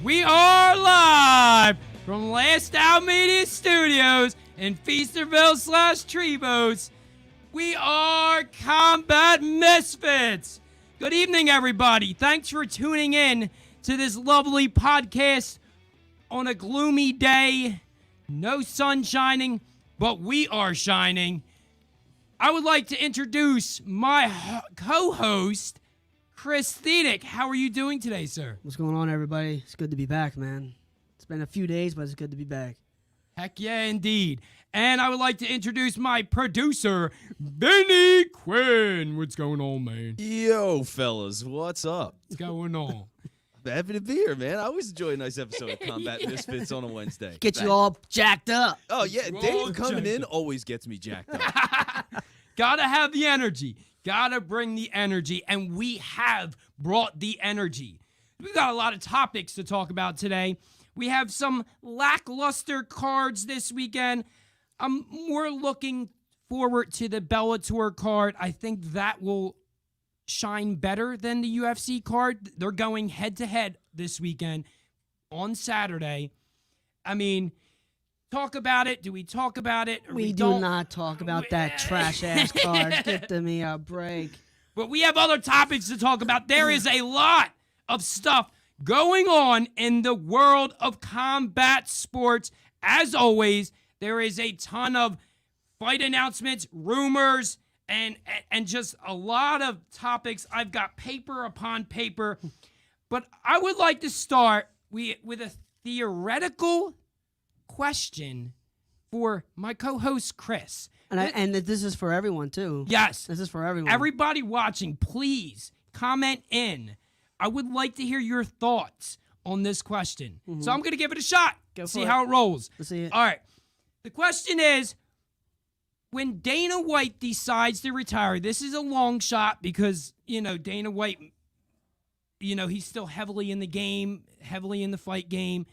We are live from Last Out Media Studios in Feasterville/Trevose. We are Combat Misfits. Good evening, everybody. Thanks for tuning in to this lovely podcast on a gloomy day. No sun shining, but we are shining. I would like to introduce my co-host, Chris Thedick. How are you doing today, sir? What's going on, everybody? It's good to be back, man. It's been a few days, but it's good to be back. Heck yeah, indeed. And I would like to introduce my producer, Benny Quinn. What's going on, man? Yo, fellas, what's up? What's going on? Happy to be here, man. I always enjoy a nice episode of Combat Misfits on a Wednesday. Get you all jacked up. Oh, yeah. You're all Dave coming in jacked up. always gets me jacked up. Gotta have the energy. Gotta bring the energy. And we have brought the energy. We've got a lot of topics to talk about today. We have some lackluster cards this weekend. I'm more looking forward to the Bellator card. I think that will shine better than the UFC card. They're going head-to-head this weekend on Saturday. I mean, talk about it. Do we talk about it? Or We do not talk about that trash-ass card. Give me a break. But we have other topics to talk about. There is a lot of stuff going on in the world of combat sports. As always, there is a ton of fight announcements, rumors, and just a lot of topics. I've got paper upon paper. But I would like to start with a theoretical question for my co-host, Chris. And this is for everyone, too. Yes. This is for everyone. Everybody watching, please comment in. I would like to hear your thoughts on this question. So I'm going to give it a shot. See how it rolls. Let's see it. All right. The question is, when Dana White decides to retire, this is a long shot because, Dana White, he's still heavily in the game, heavily in the fight game.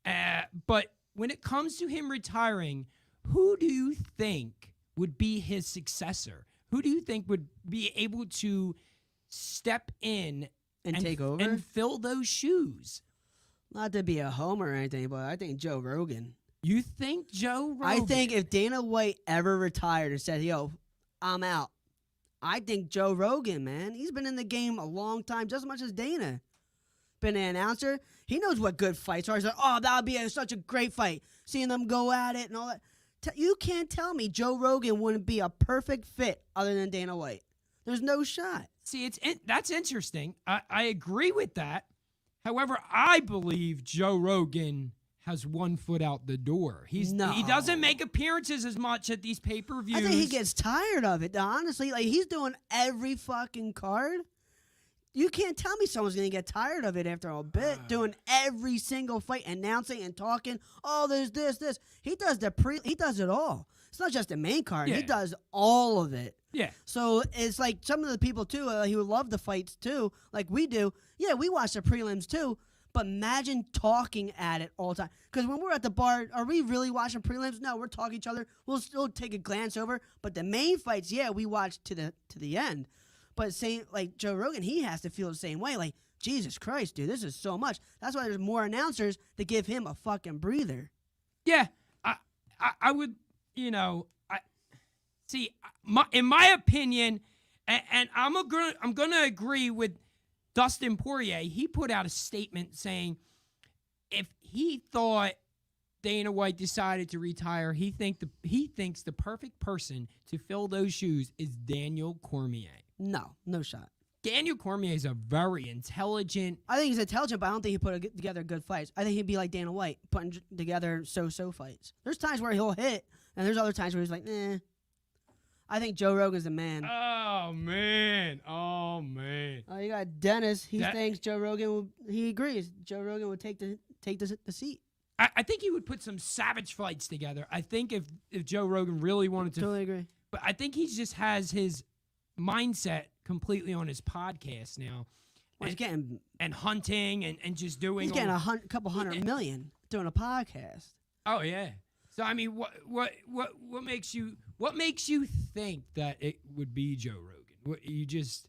But when it comes to him retiring, who do you think would be his successor? Who do you think would be able to step in And take over? and fill those shoes? Not to be a homer or anything, but I think Joe Rogan. You think Joe Rogan? I think if Dana White ever retired and said, yo, I'm out, I think Joe Rogan, man, he's been in the game a long time, just as much as Dana. Been an announcer. He knows what good fights are. He's like, oh, that would be such a great fight. Seeing them go at it and all that. You can't tell me Joe Rogan wouldn't be a perfect fit other than Dana White. There's no shot. See, that's interesting. I agree with that. However, I believe Joe Rogan has one foot out the door. He doesn't make appearances as much at these pay-per-views. I think he gets tired of it, honestly. Like, he's doing every fucking card. You can't tell me someone's going to get tired of it after a bit, doing every single fight, announcing and talking. Oh, there's this. He does he does it all. It's not just the main card. Yeah. He does all of it. Yeah. So it's like some of the people, too, who love the fights, too, like we do. Yeah, we watch the prelims, too. But imagine talking at it all the time. Because when we're at the bar, are we really watching prelims? No, we're talking to each other. We'll still take a glance over. But the main fights, yeah, we watch to the end. But like Joe Rogan, he has to feel the same way. Like, Jesus Christ, dude, this is so much. That's why there's more announcers to give him a fucking breather. Yeah, I would, in my opinion, and I'm gonna agree with Dustin Poirier. He put out a statement saying if he thought Dana White decided to retire, he thinks the perfect person to fill those shoes is Daniel Cormier. No shot. Daniel Cormier is a very intelligent. I think he's intelligent, but I don't think he put together good fights. I think he'd be like Dana White, putting together so-so fights. There's times where he'll hit, and there's other times where he's like, nah. I think Joe Rogan's the man. Oh, man. Oh, you got Dennis. He thinks Joe Rogan he agrees. Joe Rogan would take the seat. I think he would put some savage fights together. I think if Joe Rogan really wanted to. Totally agree. But I think he just has his mindset completely on his podcast now. Well, he's getting and hunting and just doing. He's getting a couple hundred million doing a podcast. Oh yeah. So I mean, what makes you think that it would be Joe Rogan? What you just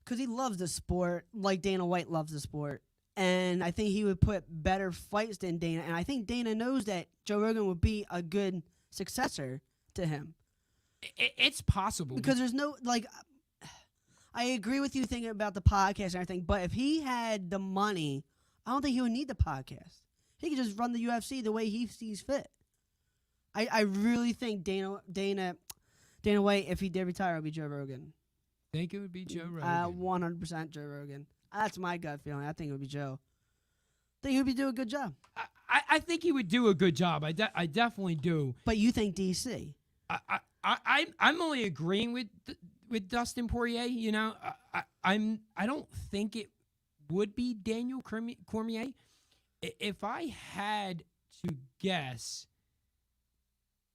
because he loves the sport, like Dana White loves the sport. and I think he would put better fights than Dana. And I think Dana knows that Joe Rogan would be a good successor to him It's possible. because there's no like. I agree with you thinking about the podcast and everything, but if he had the money, I don't think he would need the podcast. He could just run the UFC the way he sees fit. I really think Dana White, if he did retire, would be Joe Rogan. Think it would be Joe Rogan. 100% Joe Rogan. That's my gut feeling. I think it would be Joe. I think he would do a good job. I think he would do a good job. I definitely do. But you think DC? I'm only agreeing with Dustin Poirier. You know, I don't think it would be Daniel Cormier. If I had to guess,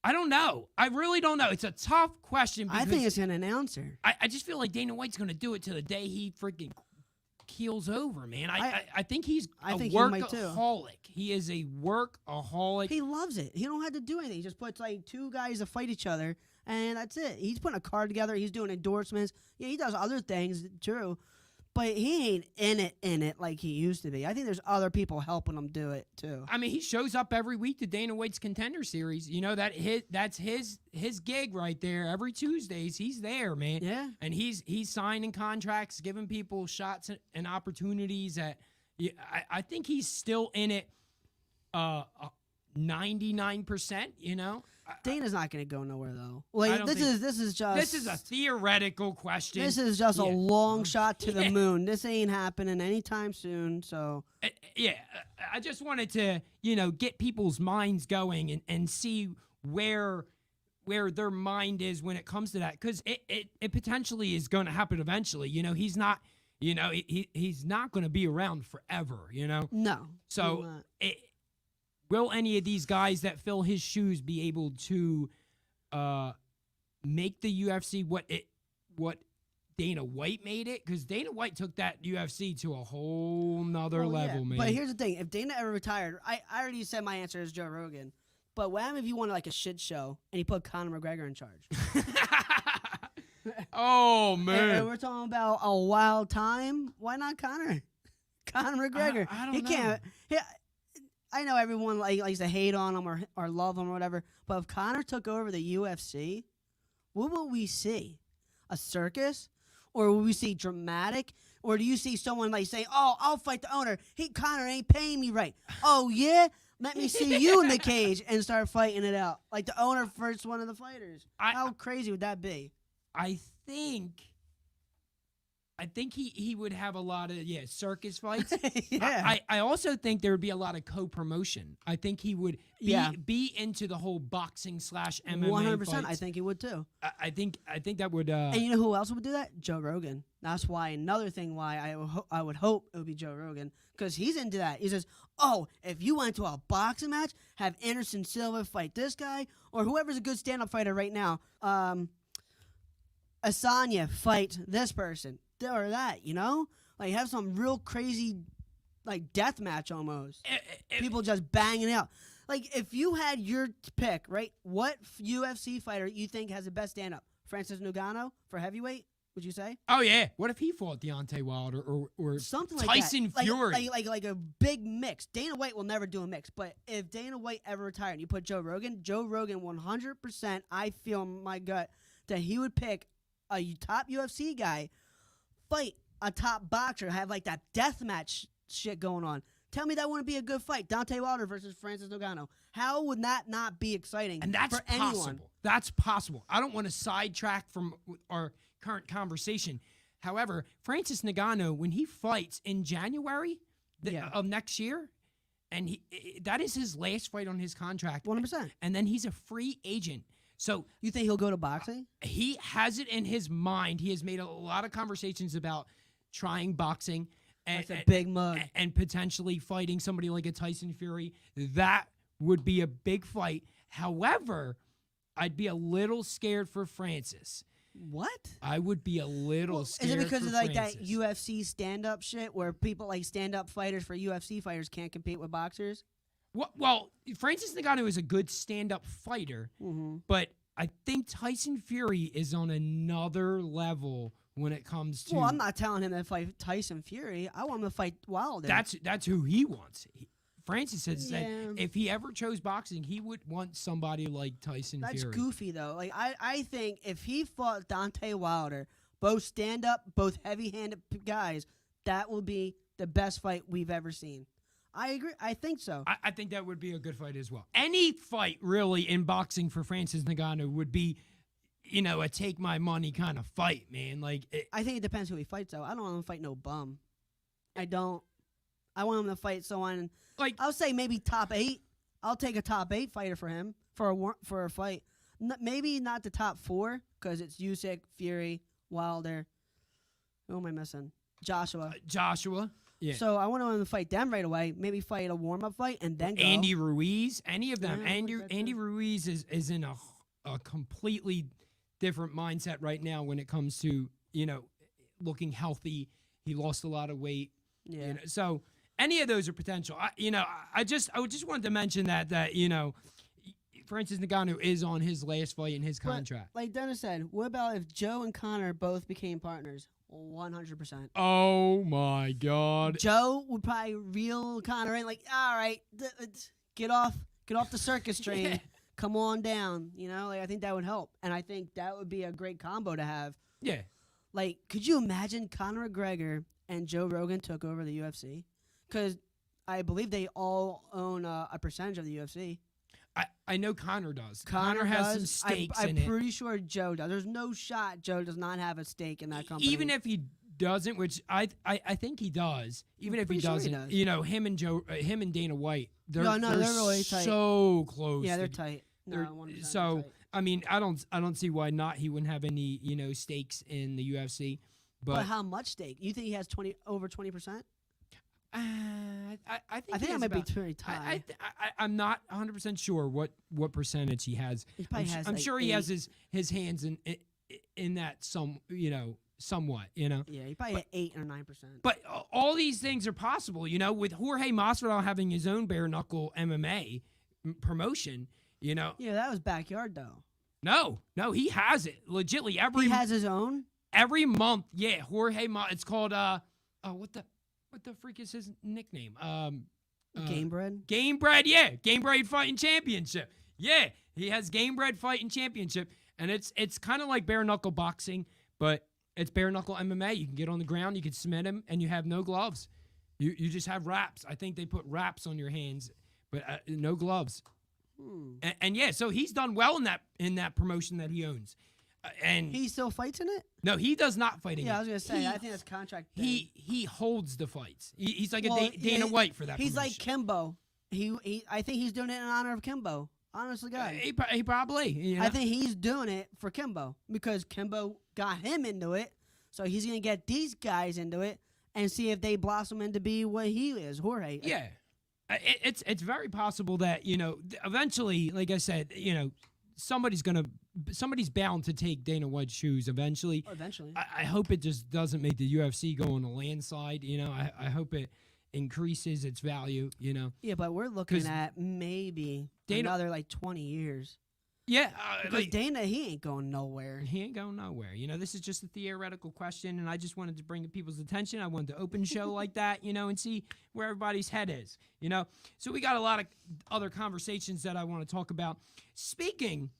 I don't know. I really don't know. It's a tough question. I think it's an announcer. I just feel like Dana White's going to do it to the day he freaking keels over, man. I think he's a workaholic. He is a workaholic. He loves it. He don't have to do anything. He just puts like two guys to fight each other, and that's it. He's putting a card together. He's doing endorsements. Yeah, he does other things, true, but he ain't in it like he used to be. I think there's other people helping him do it too. I mean, he shows up every week to Dana White's Contender Series. You know that's his gig right there. Every Tuesdays, he's there, man. Yeah, and he's signing contracts, giving people shots and opportunities. I think he's still in it. 99%. You know. Dana's not going to go nowhere though. Like this is a theoretical question. This is just a long shot to the moon. This ain't happening anytime soon. So I just wanted to get people's minds going and see where their mind is when it comes to that, because it potentially is going to happen eventually. He's not. He's not going to be around forever. No. So will any of these guys that fill his shoes be able to make the UFC what Dana White made it? Because Dana White took that UFC to a whole nother level, man. But here's the thing. If Dana ever retired, I already said my answer is Joe Rogan. But what happens if you wanted like a shit show and he put Conor McGregor in charge? Oh, man. And we're talking about a wild time. Why not Conor? Conor McGregor. I don't know. Can't. I know everyone likes to hate on him or love him or whatever, but if Conor took over the UFC, what will we see? A circus? Or will we see dramatic? Or do you see someone like saying, "Oh, I'll fight the owner. Conor ain't paying me right." Oh, yeah? Let me see you in the cage and start fighting it out. Like the owner first one of the fighters. How crazy would that be? I think he would have a lot of circus fights. Yeah. I also think there would be a lot of co-promotion. I think he would be into the whole boxing / MMA 100%. fights. I think he would too. I think that would. And you know who else would do that? Joe Rogan. That's why another thing why I would hope it would be Joe Rogan, because he's into that. He says, "Oh, if you went to a boxing match, have Anderson Silva fight this guy or whoever's a good stand-up fighter right now. Asanya fight this person." Or that, like have some real crazy, like death match almost. People just banging out. Like if you had your pick, right? What UFC fighter you think has the best stand up? Francis Ngannou for heavyweight? Would you say? Oh yeah. What if he fought Deontay Wilder or something like Tyson that? Fury? Like a big mix. Dana White will never do a mix, but if Dana White ever retired, and you put Joe Rogan 100%. I feel in my gut that he would pick a top UFC guy. Fight a top boxer, have like that death match shit going on. Tell me that wouldn't be a good fight. Deontay Wilder versus Francis Ngannou. How would that not be exciting? And that's for possible. Anyone? That's possible. I don't want to sidetrack from our current conversation. However, Francis Ngannou, when he fights in January of next year, and that is his last fight on his contract. 100%. And then he's a free agent. So you think he'll go to boxing? He has it in his mind. He has made a lot of conversations about trying boxing. That's a big mug. And potentially fighting somebody like a Tyson Fury. That would be a big fight. However, I'd be a little scared for Francis. What? I would be a little scared. Is it because of like Francis. that UFC stand-up shit where people like stand-up fighters for UFC fighters can't compete with boxers? Well, Francis Ngannou is a good stand-up fighter, but I think Tyson Fury is on another level when it comes to. Well, I'm not telling him to fight Tyson Fury. I want him to fight Wilder. That's who he wants. Francis had said Yeah. if he ever chose boxing, he would want somebody like Tyson That's Fury. goofy though. Like I think if he fought Deontay Wilder, both stand up, both heavy-handed guys, that will be the best fight we've ever seen. I agree. I think so. I think that would be a good fight as well. Any fight really in boxing for Francis Ngannou would be, a take my money kind of fight, man. Like I think it depends who he fights though. I don't want him to fight no bum. I don't. I want him to fight someone. Like I'll say maybe top 8. I'll take a top 8 fighter for him for a fight. Maybe not the top 4 because it's Usyk, Fury, Wilder. Who am I missing? Joshua. Joshua. Yeah. So I want him to fight them right away. Maybe fight a warm-up fight and then go. Andy Ruiz, any of them. Yeah, I like that Andy too. Ruiz is in a completely different mindset right now when it comes to, looking healthy. He lost a lot of weight. Yeah. So any of those are potential. I just wanted to mention that Francis Ngannou is on his last fight in his But, contract. like Dennis said, what about if Joe and Connor both became partners? 100%. Oh my God. Joe would probably reel Connor in, like, all right, get off the circus train, Yeah. come on down. I think that would help, and I think that would be a great combo to have. Yeah. Like, could you imagine Conor McGregor and Joe Rogan took over the UFC? Because I believe they all own a percentage of the UFC. I know Connor does. Connor has does. some stakes I'm in it. pretty sure Joe does. There's no shot Joe does not have a stake in that company. Even if he doesn't, which I think he does. Even if he pretty sure he doesn't, does. him and Dana White, they're they're really tight. so close. Yeah, they're to- tight. they're- 100% so tight. I mean, I don't see why not. He wouldn't have any stakes in the UFC. But But how much stake? You think he has over 20%? I think I think he that has might be about- pretty tight. I'm not 100% sure what percentage he has. He probably has. I'm like sure he 8. has his hands in that somewhat. Yeah, he probably had 8 or 9%. But all these things are possible, with Jorge Masvidal having his own bare knuckle MMA promotion. Yeah, that was backyard though. No, he has it legitly every He has his own. every month. Yeah, it's called what the freak is his nickname? Game bread. Game Bread, yeah. Game Bread Fighting Championship. Yeah, he has Game Bread Fighting Championship. And it's kind of like bare knuckle boxing, but it's bare knuckle MMA. You can get on the ground, you can submit him, and you have no gloves. You just have wraps. I think they put wraps on your hands, but no gloves. And yeah, so he's done well in that promotion that he owns. And He still fights in it. no, he does not fight in Yeah, it. I was gonna say. I think that's contract. thing. He holds the fights. He's like Well, a Dana yeah, White for that. He's like promotion. Kimbo. I think he's doing it in honor of Kimbo. Honestly, God. He probably. I think he's doing it for Kimbo because Kimbo got him into it. So he's going to get these guys into it and see if they blossom into be what he is, Jorge. Yeah. It's very possible that, eventually, like I said, somebody's bound to take Dana White's shoes eventually. Eventually. I hope it just doesn't make the UFC go on a landslide. I hope it increases its value, Yeah, but we're looking 'Cause at maybe Dana- another 20 years. Yeah. Because Dana, he ain't going nowhere. He ain't going nowhere. This is just a theoretical question, and I just wanted to bring to people's attention. I wanted to open show like that, and see where everybody's head is, So we got a lot of other conversations that I want to talk about. Speaking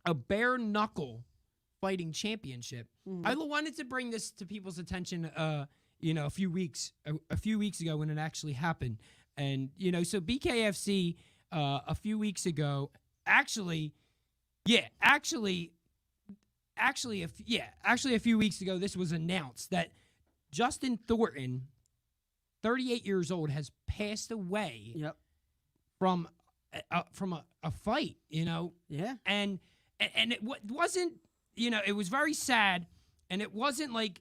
of bare knuckle fighting championship, I wanted to bring this to people's attention, a few weeks ago when it actually happened. And, so BKFC a few weeks ago, actually a few weeks ago, this was announced that Justin Thornton, 38 years old, has passed away Yep. from a fight, Yeah. and it wasn't, it was very sad, and it wasn't like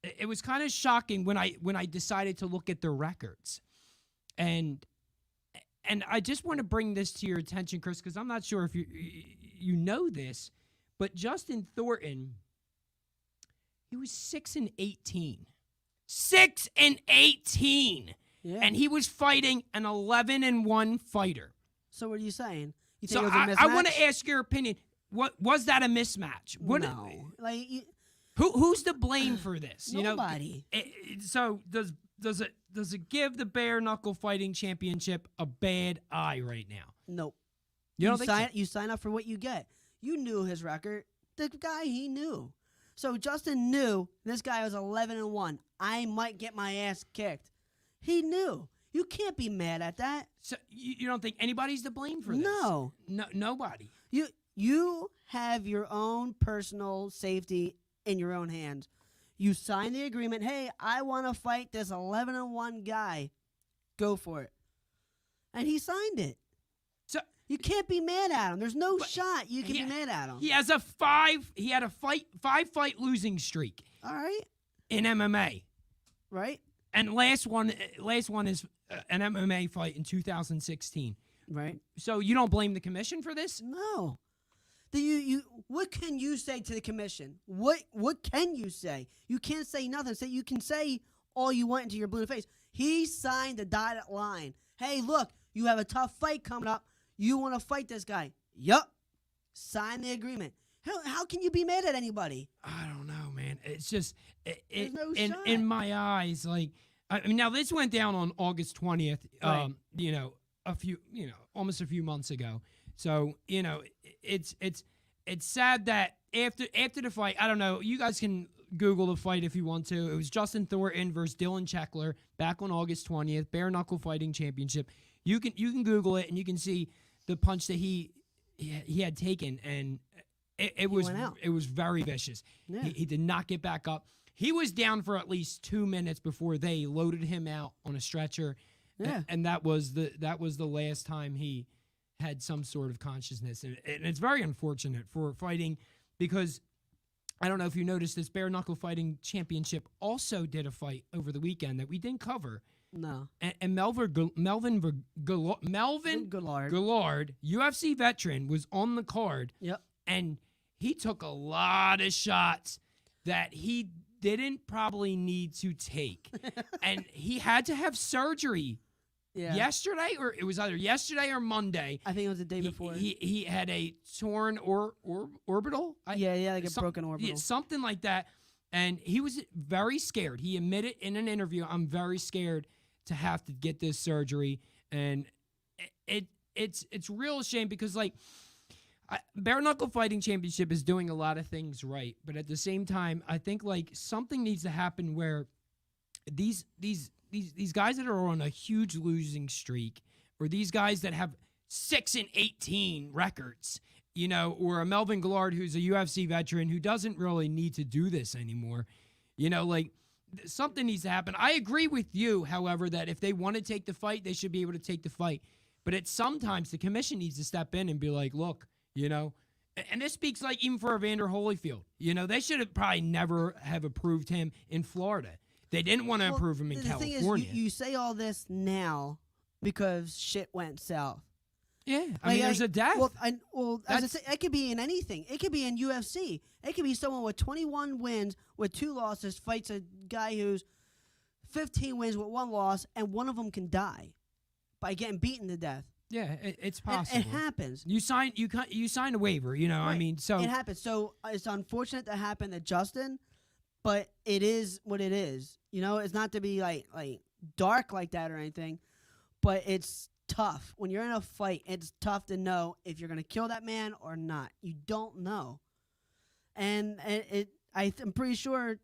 it was kind of shocking when I decided to look at their records, and I just want to bring this to your attention, Chris, because I'm not sure if you know this, but Justin Thornton, he was 6-18, 6-18, Yeah. and he was fighting an 11-1 fighter. So what are you saying? You think So it was a mismatch? I want to ask your opinion. What was that a mismatch? No. Like, Who's to blame for this? Nobody. So does it give the bare knuckle fighting championship a bad eye right now? Nope. You don't think so? You sign up for what you get. You knew his record. The guy, he knew. So Justin knew this guy was 11-1. I might get my ass kicked. He knew. You can't be mad at that. So you don't think anybody's to blame for this? No. Nobody. You have your own personal safety in your own hands. You sign the agreement. Hey, I want to fight this 11-1 guy. Go for it. And he signed it. So you can't be mad at him. There's no shot you can be mad at him. He had a five fight losing streak. All right. In MMA. Right. And last one is an MMA fight in 2016. Right. So you don't blame the commission for this? No. What can you say to the commission? What can you say? You can't say nothing. You can say all you want into your blue face. He signed the dotted line. Hey, look, you have a tough fight coming up. You want to fight this guy? Yup. Sign the agreement. How can you be mad at anybody? I don't know, man. It's just no shot. in my eyes, like I mean, now this went down on August 20th. Right. Almost a few months ago. So it's sad that after the fight, I don't know. You guys can Google the fight if you want to. It was Justin Thornton versus Dylan Checkler back on August 20th, bare knuckle fighting championship. You can Google it and you can see the punch that he had taken, and it was very vicious. Yeah. He did not get back up. He was down for at least 2 minutes before they loaded him out on a stretcher. Yeah. And that was the last time he had some sort of consciousness. And it's very unfortunate for fighting, because I don't know if you noticed, this bare knuckle fighting championship also did a fight over the weekend that we didn't cover. No. And Melvin Gillard, UFC veteran, was on the card. Yep. And he took a lot of shots that he didn't probably need to take. And he had to have surgery yesterday, or it was either yesterday or Monday. I think it was the day before. He had a torn orbital. Like a broken orbital. Yeah, something like that. And he was very scared. He admitted in an interview, I'm very scared to have to get this surgery. And it's real shame, because bare knuckle fighting championship is doing a lot of things right, but at the same time, I think something needs to happen where these guys that are on a huge losing streak, or these guys that have 6-18 records, or a Melvin Gillard who's a UFC veteran who doesn't really need to do this anymore, something needs to happen. I agree with you, however, that if they want to take the fight, they should be able to take the fight. But sometimes the commission needs to step in and be like, look, and this speaks even for Evander Holyfield. They should have probably never have approved him in Florida. They didn't want to approve him in California. The thing is, you say all this now because shit went south. Yeah, I mean, there's a death. As I say, it could be in anything. It could be in UFC. It could be someone with 21 wins with 2 losses fights a guy who's 15 wins with 1 loss, and one of them can die by getting beaten to death. Yeah, it's possible. It happens. You sign a waiver, Right. I mean, so it happens. So it's unfortunate that happened to Justin, but it is what it is. It's not to be like dark like that or anything, but it's tough when you're in a fight. It's tough to know if you're gonna kill that man or not. You don't know, and I'm pretty sure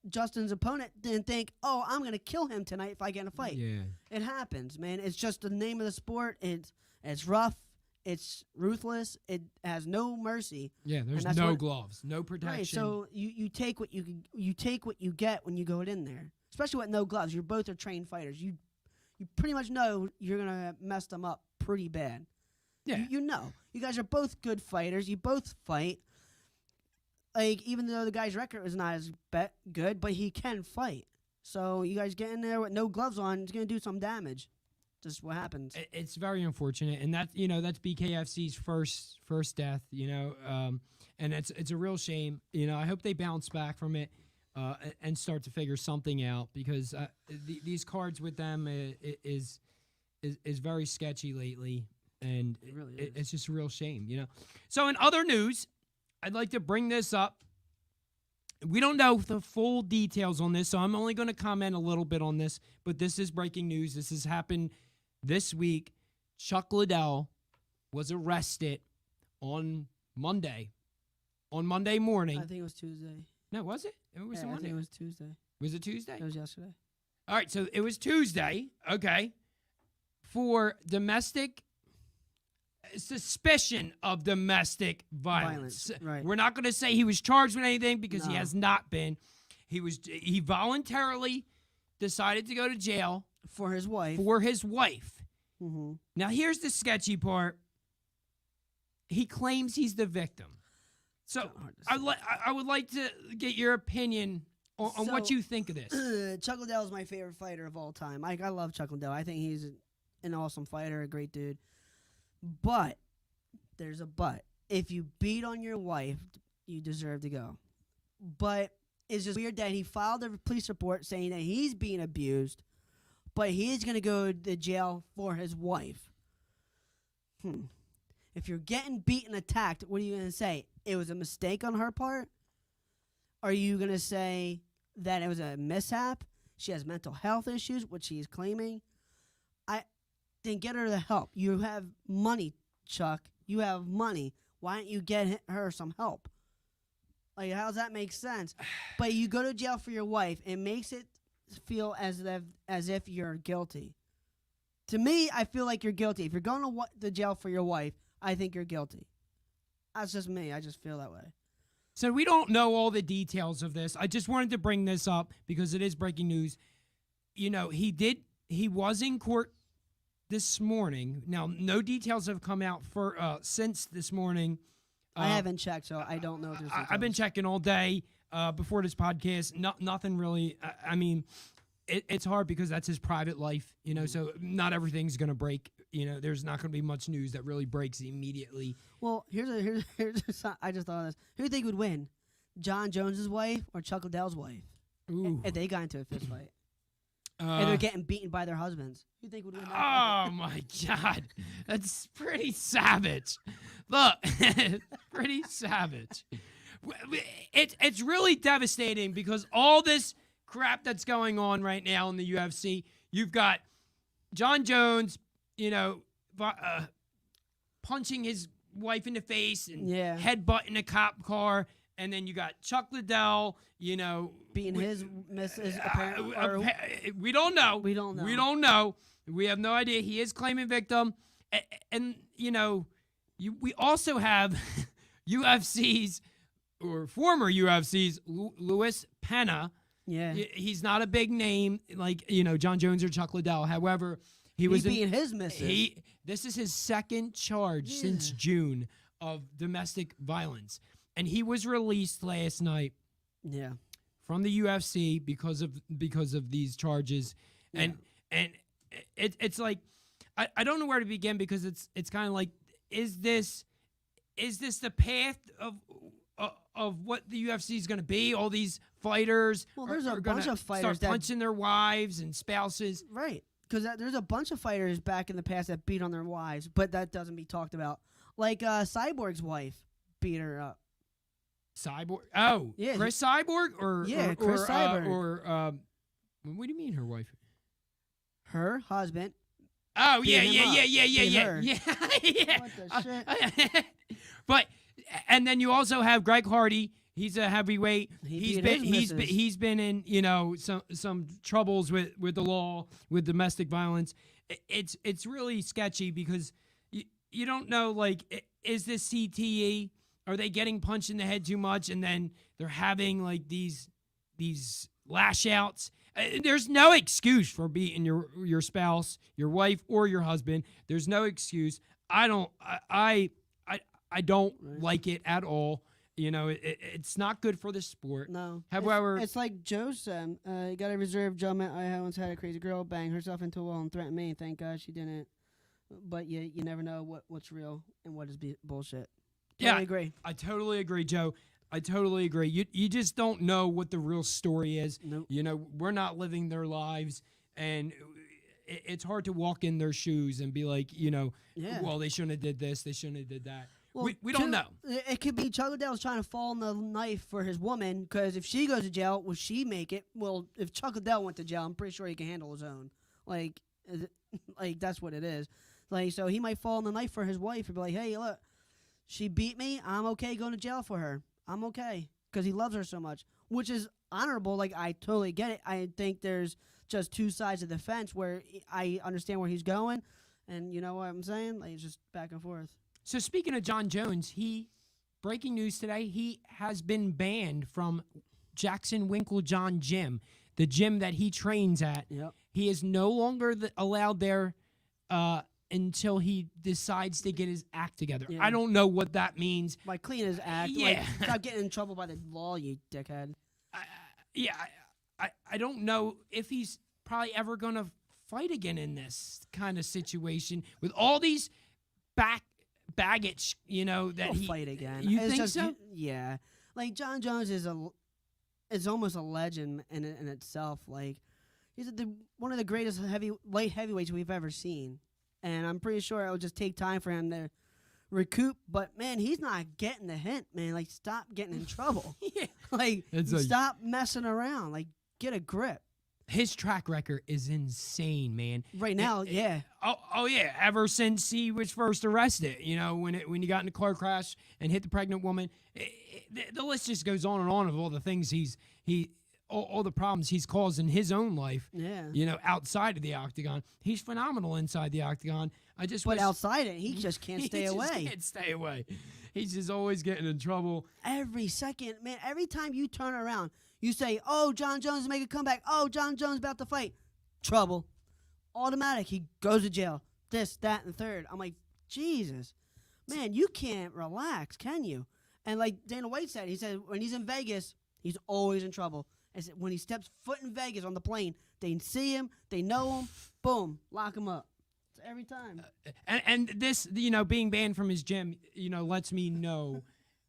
Justin's opponent didn't think, oh, I'm going to kill him tonight if I get in a fight. Yeah. It happens, man. It's just the name of the sport. It's rough. It's ruthless. It has no mercy. Yeah, there's no gloves, no protection. Right, so you take what you take what you get when you go in there. Especially with no gloves. You both are trained fighters. You pretty much know you're going to mess them up pretty bad. Yeah. You know. You guys are both good fighters. You both fight. Even though the guy's record is not as good, but he can fight. So you guys get in there with no gloves on, it's going to do some damage. Just what happens. It's very unfortunate, and that's BKFC's first death. And it's a real shame. I hope they bounce back from it and start to figure something out, because these cards with them is very sketchy lately, and it really is. It's just a real shame. So in other news, I'd like to bring this up. We don't know the full details on this, so I'm only going to comment a little bit on this, but this is breaking news. This has happened this week. Chuck Liddell was arrested on Monday morning. I think it was Tuesday. No, was it? It was Yeah, I Monday. think it was Tuesday. Was it Tuesday? It was yesterday. All right, so it was Tuesday, okay, for suspicion of domestic violence. Right. We're not going to say he was charged with anything because he No. has not been. He voluntarily decided to go to jail For his wife. for his wife. Mm-hmm. Now, here's the sketchy part. He claims he's the victim. So I would like to get your opinion on what So- you think of this. Chuck Liddell is my favorite fighter of all time. I love Chuck Liddell. I think he's an awesome fighter, a great dude. But there's a but. If you beat on your wife, you deserve to go. But it's just weird that he filed a police report saying that he's being abused, but he's going to go to jail for his wife. If you're getting beaten, attacked, what are you going to say? It was a mistake on her part? Are you going to say that it was a mishap? She has mental health issues, which she's claiming. Then get her the help. You have money, Chuck. You have money. Why don't you get her some help? Like, how does that make sense? But you go to jail for your wife. It makes it feel as if you're guilty. To me, I feel like you're guilty. If you're going to jail for your wife, I think you're guilty. That's just me. I just feel that way. So we don't know all the details of this. I just wanted to bring this up because it is breaking news. You know, he was in court this morning. Now, no details have come out since this morning. I haven't checked, so I don't know. If there's I've been details. checking all day before this podcast. Nothing really. I mean, it's hard because that's his private life, you know, so not everything's going to break. You know, there's not going to be much news that really breaks immediately. Well, here's I just thought of this. Who do you think would win? John Jones's wife or Chuck Liddell's wife? Ooh. If they got into a fist fight. And they're getting beaten by their husbands. Who do you think would win that Oh my God, that's pretty savage. Look, pretty savage. It's really devastating because all this crap that's going on right now in the UFC, you've got John Jones, you know, punching his wife in the face and headbutting a cop car. And then you got Chuck Liddell, you know. beating his missus, apparently. We don't know. We don't know. We don't know. We have no idea. He is claiming victim. And you know, we also have UFC's, or former UFC's, Luis Pena. Yeah. He's not a big name like, you know, John Jones or Chuck Liddell. However, he was beating his missus. This is his second charge since June of domestic violence. And he was released last night from the UFC because of these charges. And it's like I don't know where to begin because it's kind of like is this the path of what the UFC is going to be? All these fighters there's a bunch of fighters start punching their wives and spouses. Right. Because there's a bunch of fighters back in the past that beat on their wives, but that doesn't be talked about. Like Cyborg's wife beat her up. Cyborg? Oh, yeah. Chris Cyborg Chris Cyborg. What do you mean her wife? Her husband. Oh yeah. Her. Yeah. What the shit? But and then you also have Greg Hardy. He's a heavyweight. He's been in, you know, some troubles with the law, with domestic violence. It's really sketchy because you don't know, like, is this CTE? Are they getting punched in the head too much and then they're having like these lash outs? There's no excuse for beating your spouse, your wife, or your husband. There's no excuse. I don't like it at all. You know, it's not good for the sport. No. However, it's like Joe said, you got to reserve judgment. I once had a crazy girl bang herself into a wall and threaten me. Thank God she didn't. But you never know what's real and what is bullshit. Totally agree. I totally agree, Joe. I totally agree. You just don't know what the real story is. Nope. You know, we're not living their lives, and it's hard to walk in their shoes and be like, you know, well, they shouldn't have did this, they shouldn't have did that. Well, we don't know. It could be Chuck Liddell's trying to fall on the knife for his woman, because if she goes to jail, will she make it? Well, if Chuck Liddell went to jail, I'm pretty sure he can handle his own. Like that's what it is. Like, so he might fall on the knife for his wife and be like, hey, look, she beat me. I'm okay going to jail for her. I'm okay, because he loves her so much, which is honorable. Like, I totally get it. I think there's just two sides of the fence where I understand where he's going, and you know what I'm saying? Like, it's just back and forth. So speaking of John Jones, breaking news today, he has been banned from Jackson Winklejohn Gym, the gym that he trains at. Yep. He is no longer allowed there until he decides to get his act together. Yeah. I don't know what that means. Like, clean his act. Yeah. Like, stop getting in trouble by the law, you dickhead. I don't know if he's probably ever going to fight again in this kind of situation with all these baggage, that He'll he fight again. You It's think just, so? Yeah. Like, John Jones is almost a legend in itself. Like, he's one of the greatest light heavyweights we've ever seen, and I'm pretty sure it'll just take time for him to recoup. But man, he's not getting the hint, man. Like, stop getting in trouble. Yeah. Like, It's stop messing around. Like, get a grip. His track record is insane, man. Right now, yeah. Oh yeah. Ever since he was first arrested, when he got in a car crash and hit the pregnant woman, the list just goes on and on of all the things all the problems he's caused in his own life. Yeah. Outside of the octagon, he's phenomenal inside the octagon. But wish outside it, he just can't stay he away. Just can't stay away. He's just always getting in trouble. Every second, man. Every time you turn around, you say, "Oh, John Jones is making a comeback. Oh, John Jones about to fight." Trouble. Automatic. He goes to jail. This, that, and the third. I'm like, Jesus, man, you can't relax, can you? And like Dana White said, he said when he's in Vegas, he's always in trouble. And when he steps foot in Vegas on the plane, they see him, they know him, boom, lock him up. It's every time. And this, being banned from his gym, lets me know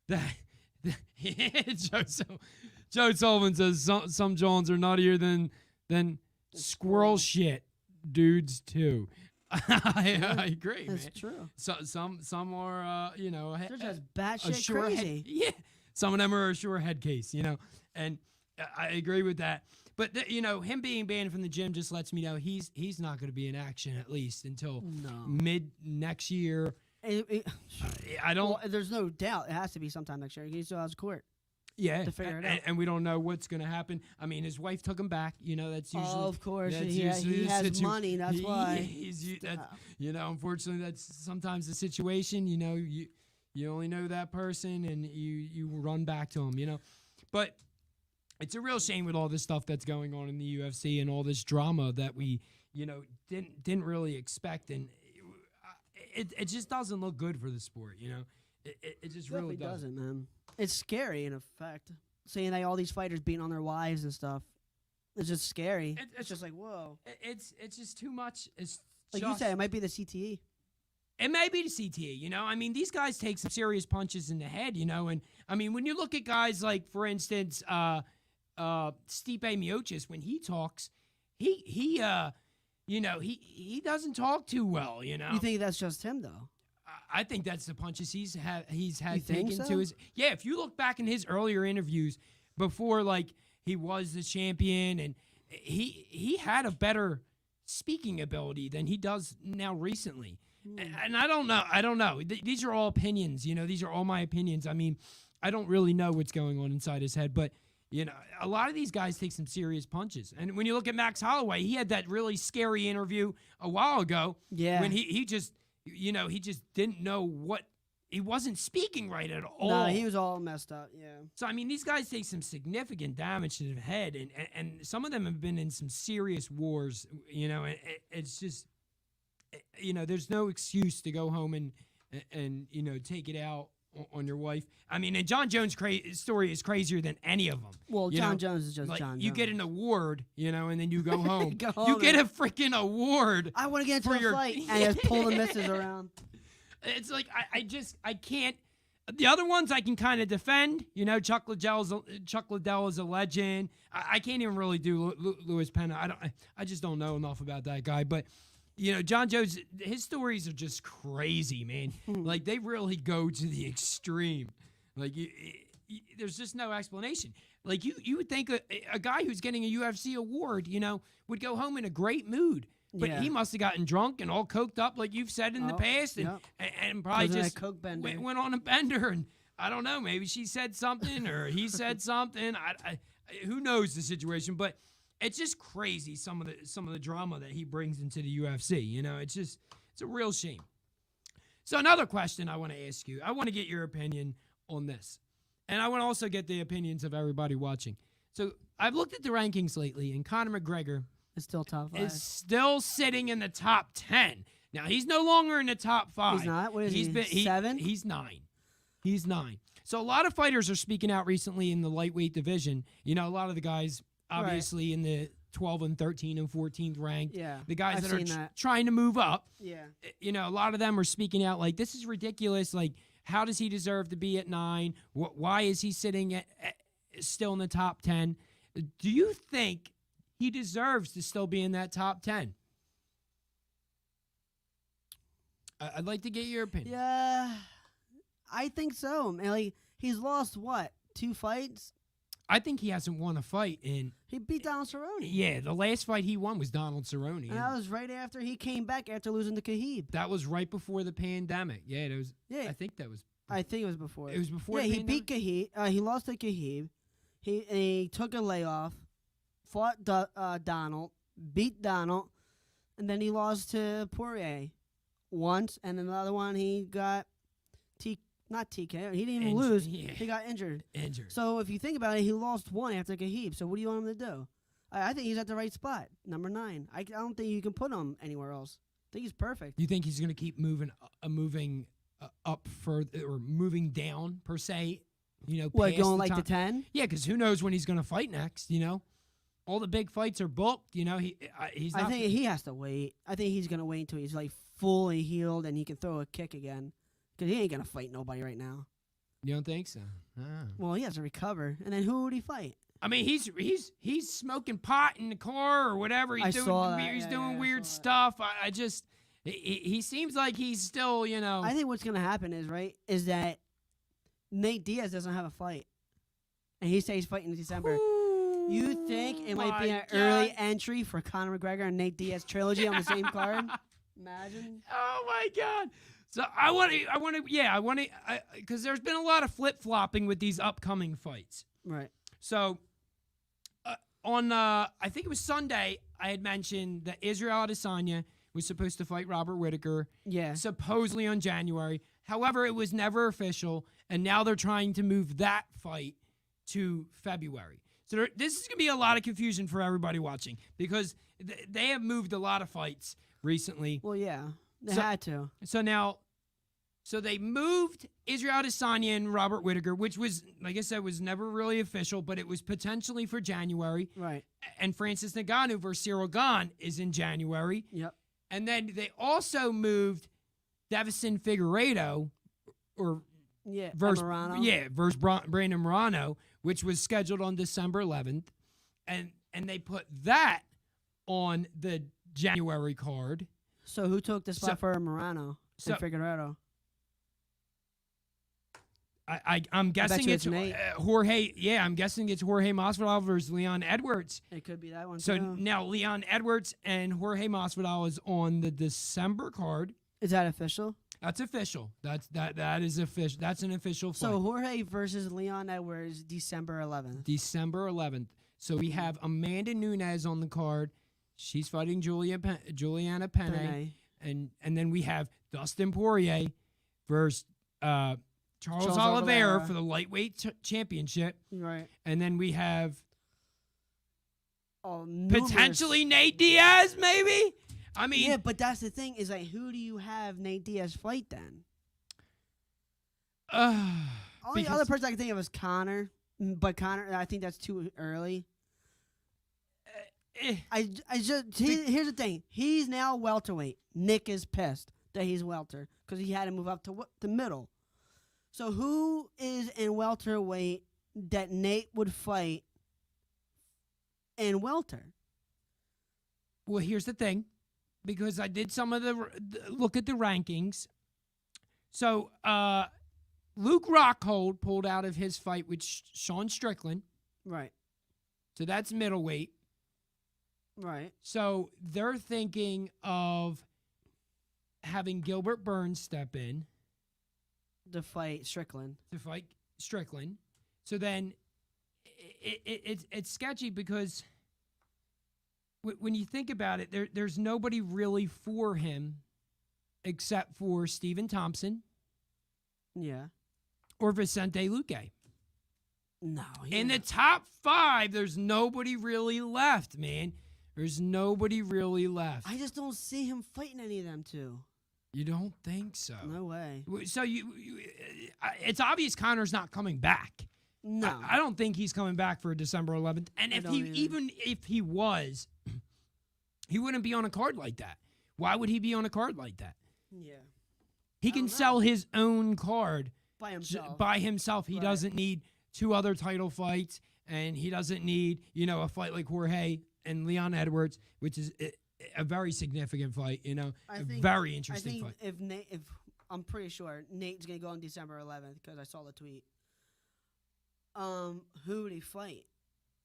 that Joe Sullivan says some Johns are nuttier than squirrel shit dudes too. I agree. That's man. true. So some are They're just batshit sure crazy. Yeah, some of them are a sure head case. And I agree with that. But him being banned from the gym just lets me know he's not going to be in action at least until mid next year. I don't. Well, there's no doubt it has to be sometime next year. He still has court. Yeah, to figure it out. And we don't know what's going to happen. I mean, his wife took him back. That's usually. Oh, of course. That's He usually the has money. That's why. Unfortunately, that's sometimes the situation. You only know that person, and you run back to him. But it's a real shame with all this stuff that's going on in the UFC and all this drama that we didn't really expect, and it just doesn't look good for the sport. It just really doesn't, man. It's scary, in effect. Seeing all these fighters beating on their wives and stuff. It's just scary. It's just like, whoa. It's just too much. It's like you said, it might be the CTE. It may be the CTE, I mean, these guys take some serious punches in the head, and I mean, when you look at guys like, for instance, Stipe Miocic, when he talks, he doesn't talk too well, You think that's just him, though? I think that's the punches he's had you taken so? to his. Yeah, if you look back in his earlier interviews before, like, he was the champion, and he had a better speaking ability than he does now recently. And I don't know. These are all opinions. These are all my opinions. I mean, I don't really know what's going on inside his head, but a lot of these guys take some serious punches. And when you look at Max Holloway, he had that really scary interview a while ago. Yeah. When he just. He just didn't know what he wasn't speaking right at all. No, he was all messed up. Yeah. So I mean, these guys take some significant damage to the head, and some of them have been in some serious wars. It's just, there's no excuse to go home and take it out on your wife. I mean, and John Jones' story is crazier than any of them. Well, John Jones is just like, John Jones. You get an award, and then you go home. Go home you get a freaking award. I want to get into a fight, and just pull the misses around. It's like I can't. The other ones I can kind of defend. Chuck Liddell is a legend. I can't even really do Louis Pena. I just don't know enough about that guy. But John Jones, his stories are just crazy, man. Like, they really go to the extreme. Like, there's just no explanation. Like, you would think a guy who's getting a UFC award, would go home in a great mood. But he must have gotten drunk and all coked up, like you've said in the past, and probably just coke bender. went on a bender. And I don't know, maybe she said something or he said something. Who knows the situation? But it's just crazy, some of the drama that he brings into the UFC. It's a real shame. So another question I want to ask you. I want to get your opinion on this. And I want to also get the opinions of everybody watching. So I've looked at the rankings lately, and Conor McGregor is still top 5. is still sitting in the top 10. Now, he's no longer in the top 5. He's not? What is he, 7? He's 9. He's 9. So a lot of fighters are speaking out recently in the lightweight division. A lot of the guys, obviously, in the 12 and 13 and 14th ranked. Yeah, the guys I've that are seen trying to move up. Yeah. A lot of them are speaking out like, this is ridiculous. Like, how does he deserve to be at 9? Why is he sitting still in the top 10? Do you think he deserves to still be in that top 10? I'd like to get your opinion. Yeah, I think so. Like, he's lost, 2 fights? I think he hasn't won a fight in... He beat Donald Cerrone. Yeah, the last fight he won was Donald Cerrone. And that was right after he came back after losing to Khabib. That was right before the pandemic. Yeah, it was. Yeah. I think that was... I think it was before. It was before the he pandemic? beat Khabib. He lost to Khabib. He took a layoff, fought Donald, beat Donald, and then he lost to Poirier once, and another one he got not TK. He didn't even lose. Yeah. He got injured. Injured. So if you think about it, he lost one after Khabib. So what do you want him to do? I think he's at the right spot, number 9. I don't think you can put him anywhere else. I think he's perfect. You think he's going to keep moving up further or moving down per se? What, past going the like top? to 10? Yeah, because who knows when he's going to fight next? All the big fights are booked. He's not. I think he has to wait. I think he's gonna wait until he's like fully healed and he can throw a kick again. Because he ain't gonna fight nobody right now. You don't think so? Well, he has to recover, and then who would he fight? I mean, he's smoking pot in the car or whatever. He's doing weird stuff. I just he seems like he's still, I think what's gonna happen is that Nate Diaz doesn't have a fight, and he says he's fighting in December. You think it might be an early entry for Conor McGregor and Nate Diaz trilogy on the same card? Imagine. Oh my God. So I want to, because there's been a lot of flip-flopping with these upcoming fights. Right. So on, I think it was Sunday, I had mentioned that Israel Adesanya was supposed to fight Robert Whittaker. Yeah. Supposedly on January. However, it was never official, and now they're trying to move that fight to February. So this is going to be a lot of confusion for everybody watching because they have moved a lot of fights recently. Well, yeah. They had to. So they moved Israel Adesanya and Robert Whittaker, which was, like I said, was never really official, but it was potentially for January. Right. And Francis Ngannou versus Cyril Gane is in January. Yep. And then they also moved Davison Figueiredo, versus Brandon Morano, which was scheduled on December 11th, and they put that on the January card. So who took the spot for Morano and Figueiredo? I'm guessing it's Jorge. Yeah, I'm guessing it's Jorge Masvidal versus Leon Edwards. It could be that one. So too. now Leon Edwards and Jorge Masvidal is on the December card. Is that official? That's official. That is official. That's an official fight. So Jorge versus Leon Edwards, December 11th. December 11th. So we have Amanda Nunes on the card. She's fighting Juliana Penne. And then we have Dustin Poirier versus Charles Oliveira for the lightweight championship. Right. And then we have potentially Nate Diaz, maybe? I mean, yeah, but that's the thing is like, who do you have Nate Diaz fight then? Only other person I can think of is Conor, but Conor, I think that's too early. Here's the thing: he's now welterweight. Nick is pissed that he's welter because he had to move up to the middle. So who is in welterweight that Nate would fight in welter? Well, here's the thing. because I did some of the look at the rankings. So Luke Rockhold pulled out of his fight with Sean Strickland. Right. So that's middleweight. Right. So they're thinking of having Gilbert Burns step in To fight Strickland. So then it's sketchy because when you think about it, there's nobody really for him except for Stephen Thompson Yeah. or Vicente Luque. No. In the top 5, there's nobody really left, man. There's nobody really left. I just don't see him fighting any of them two. You don't think so? No way. So it's obvious Connor's not coming back. No. I don't think he's coming back for December 11th. And even if he was, he wouldn't be on a card like that. Why would he be on a card like that? Yeah. He can sell his own card By himself. He Right. doesn't need 2 other title fights, and he doesn't need, a fight like Jorge and Leon Edwards, which is a very significant fight, very interesting fight. If I'm pretty sure Nate's gonna go on December 11th because I saw the tweet. Who would he fight?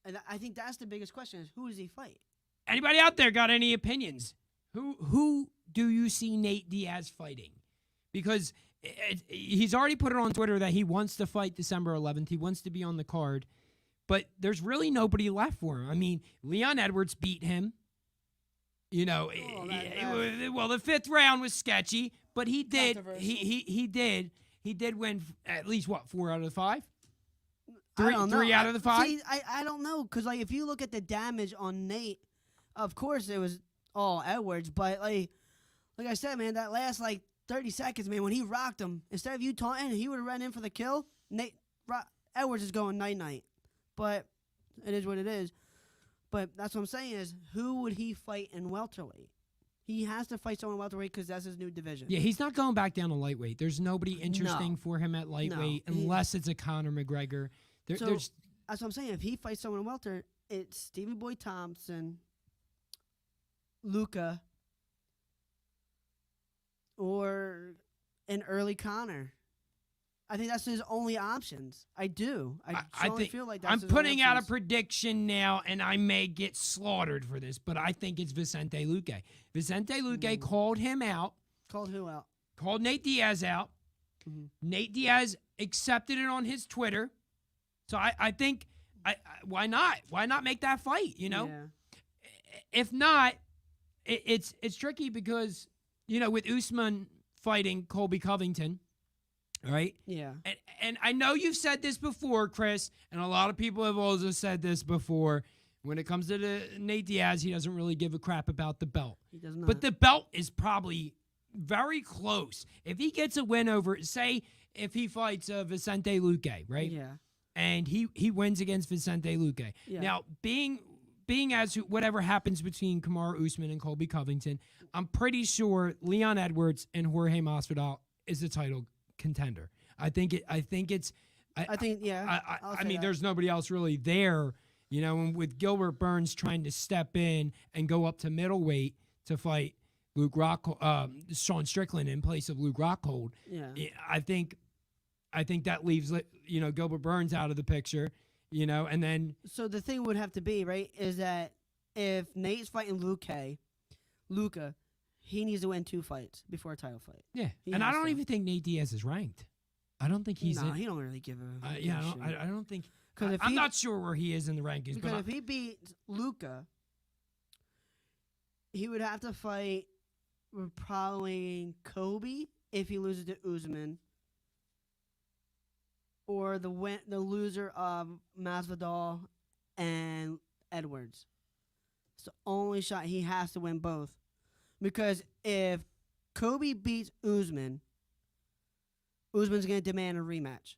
And I think that's the biggest question: is who does he fight? Anybody out there got any opinions? Who do you see Nate Diaz fighting? Because he's already put it on Twitter that he wants to fight December 11th. He wants to be on the card. But there's really nobody left for him. I mean, Leon Edwards beat him. Well, the 5th round was sketchy, but he did. He did win at least 4 out of the 5. Three out of the 5. See, I don't know because if you look at the damage on Nate, of course it was all Edwards, but like I said, man, that last 30 seconds, man, when he rocked him, instead of you taunting, he would have run in for the kill. Edwards is going night. But it is what it is. But that's what I'm saying is, who would he fight in welterweight? He has to fight someone in welterweight because that's his new division. Yeah, he's not going back down to lightweight. There's nobody interesting for him at lightweight unless it's a Conor McGregor. That's what I'm saying. If he fights someone in welter, it's Stevie Boy Thompson, Luca, or an early Conor. I think that's his only options. I do. I feel like that's I'm his putting only out a options. prediction now, and I may get slaughtered for this, but I think it's Vicente Luque. Vicente Luque called him out. Called who out? Called Nate Diaz out. Mm-hmm. Nate Diaz accepted it on his Twitter. So I think, why not? Why not make that fight, Yeah. If not, it's tricky because, with Usman fighting Colby Covington, right? Yeah. And I know you've said this before, Chris, and a lot of people have also said this before. When it comes to Nate Diaz, he doesn't really give a crap about the belt. He does not. But the belt is probably very close. If he gets a win over, say, if he fights Vicente Luque, right? Yeah. And he wins against Vicente Luque. Yeah. Now, being as whatever happens between Kamaru Usman and Colby Covington, I'm pretty sure Leon Edwards and Jorge Masvidal is the title contender. I think it's. I mean, there's nobody else really there, and with Gilbert Burns trying to step in and go up to middleweight to fight Sean Strickland in place of Luke Rockhold. Yeah. I think that leaves Gilbert Burns out of the picture, and then. So the thing would have to be right is that if Nate's fighting Luca, he needs to win 2 fights before a title fight. Yeah, and I don't even think Nate Diaz is ranked. I don't think he's. No, he don't really give a. I don't think. I'm not sure where he is in the rankings. Because if he beats Luca, he would have to fight probably Kobe if he loses to Usman, or the loser of Masvidal and Edwards. It's the only shot he has to win both. Because if Kobe beats Usman's going to demand a rematch.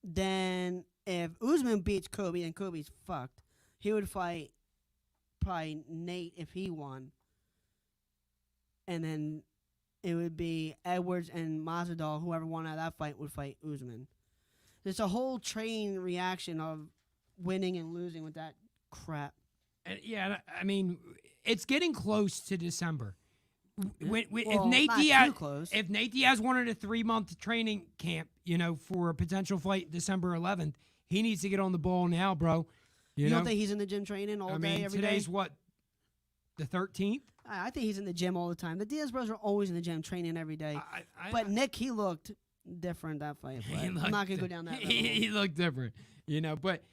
Then if Usman beats Kobe and Kobe's fucked, he would fight probably Nate if he won. And then it would be Edwards and Masvidal, whoever won out of that fight, would fight Usman. There's a whole train reaction of winning and losing with that crap. Yeah, I mean, it's getting close to December. if Well, Nate not Diaz, too close. if Nate Diaz wanted a 3-month training camp, for a potential fight December 11th, he needs to get on the ball now, bro. You know, don't think he's in the gym training all day, every day? today's what, the 13th? I think he's in the gym all the time. The Diaz brothers are always in the gym training every day. But Nick, he looked different that fight. But I'm not going to go down that road. He looked different, But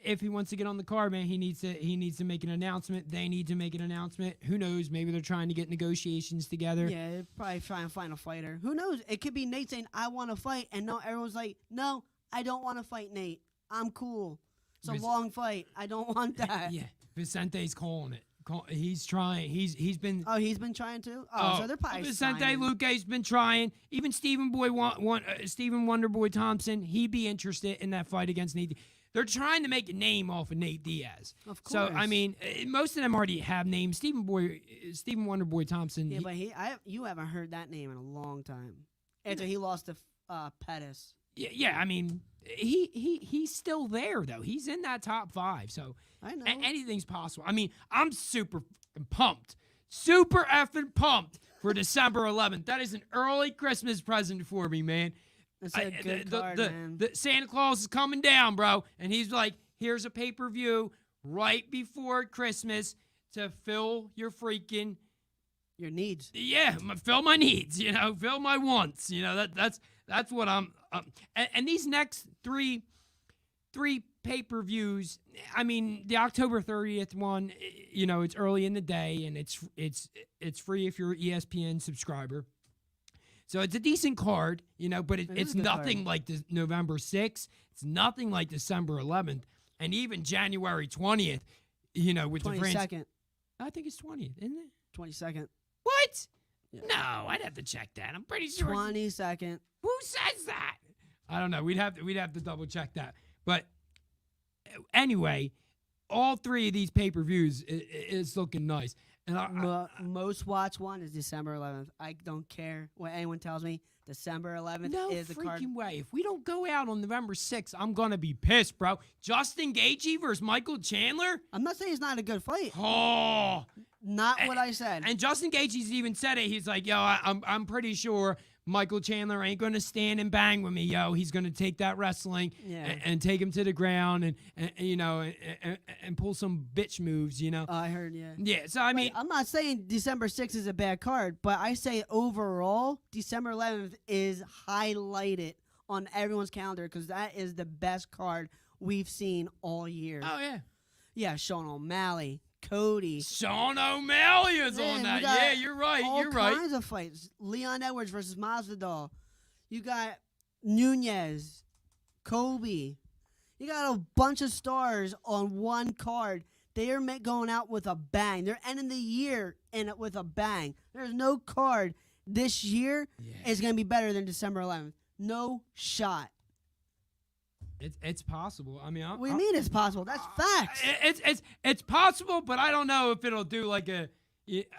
if he wants to get on the card, man, he needs to make an announcement. They need to make an announcement. Who knows? Maybe they're trying to get negotiations together. Yeah, they're probably trying to find a fighter. Who knows? It could be Nate saying, I want to fight. And no, everyone's like, no, I don't want to fight Nate. I'm cool. It's a long fight. I don't want that. Yeah, Vicente's calling it. He's trying. He's been. Oh, he's been trying to. Oh, so they're probably Vicente signing. Luque's been trying. Even Stephen Wonderboy Thompson, he'd be interested in that fight against Nate. They're trying to make a name off of Nate Diaz. Of course. So I mean, most of them already have names. Stephen Wonderboy Thompson. Yeah, but you haven't heard that name in a long time. After he lost to Pettis. Yeah. I mean, he's still there though. He's in that top 5. So I know. Anything's possible. I mean, I'm super pumped. Super effing pumped for December 11th. That is an early Christmas present for me, man. That's a good card, man. The Santa Claus is coming down, bro. And he's like, here's a pay-per-view right before Christmas to fill your freaking... Your needs. Yeah, fill my needs, fill my wants. That's what I'm... and these next three pay-per-views, I mean, the October 30th one, it's early in the day, and it's free if you're an ESPN subscriber. So it's a decent card, but it's nothing like the November 6th. It's nothing like December 11th. And even January 20th, with 22nd. I think it's 20th, isn't it? 22nd. What? Yeah. No, I'd have to check that. I'm pretty sure. 22nd. Who says that? I don't know. We'd have to double check that. But anyway, all 3 of these pay-per-views is looking nice. And most watched one is December 11th. I don't care what anyone tells me. December 11th is the card. No freaking way. If we don't go out on November 6th, I'm going to be pissed, bro. Justin Gaethje versus Michael Chandler? I'm not saying it's not a good fight. Oh. Not what I said. And Justin Gaethje's even said it. He's like, yo, I'm pretty sure Michael Chandler ain't going to stand and bang with me, yo. He's going to take that wrestling and take him to the ground and pull some bitch moves, Oh, I heard, yeah. Yeah, so I mean... I'm not saying December 6th is a bad card, but I say overall, December 11th is highlighted on everyone's calendar because that is the best card we've seen all year. Oh, yeah. Yeah, Sean O'Malley, Cody. Sean O'Malley is on that. Yeah, you're right. You're right. All kinds of fights. Leon Edwards versus Masvidal. You got Nunez, Kobe. You got a bunch of stars on one card. They are going out with a bang. They're ending the year with a bang. There's no card this year is going to be better than December 11th. No shot. It's possible. I mean, What do you mean it's possible? That's facts. It's possible, but I don't know if it'll do like a.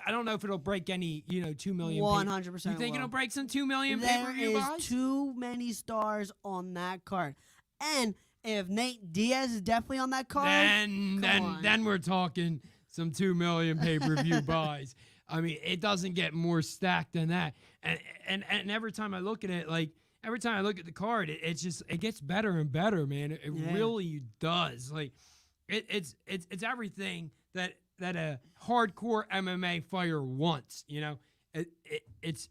I don't know if it'll break any 2 million. 100%. You think it'll break some 2 million There pay-per-view is buys? too many stars on that card, and if Nate Diaz is definitely on that card, then we're talking some 2 million pay-per-view buys. I mean, it doesn't get more stacked than that. And every time I look at it, like. Every time I look at the card, it gets better and better, man. It really does. Like, it's everything that a hardcore MMA fighter wants. It's